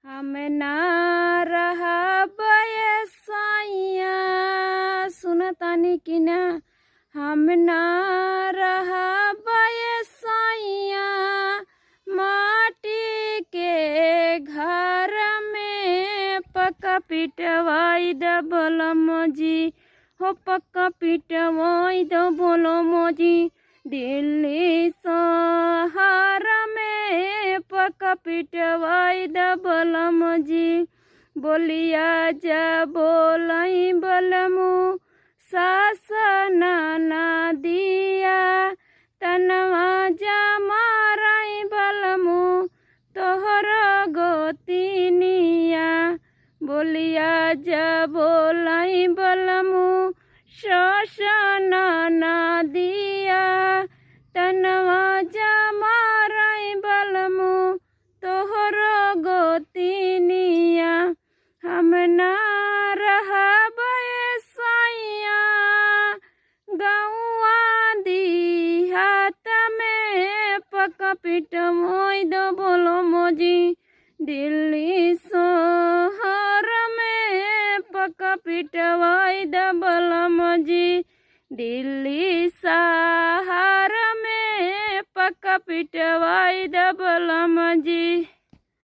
हम ना रहा बयसाइया सुनतानी कि ना। हम ना रहा बयसाइया माटी के घर में पक्का पिटवाई द बोलम जी हो पक्का पिटवाई द बोलम जी। दिल्ली शहर में पक्का पिटवाई द बोलम जी। बोलिया जा बोलई बोलमु सासना ना दिया तनवा जा माराई बोलमु तोहर गोतिनिया। बोलिया जा बोलई बोलमु सासना ना दिया तनवा जा माराई बोलमु तोहर गोतिनिया। हम ना रहा बयसाइया गौआ दिहात में पक्का पिटवाई द बोलम जी। दिल्ली शहर में पक्का पिटवाई द बोलम जी। दिल्ली शहर में पक्का पिटवाई द बोलम जी।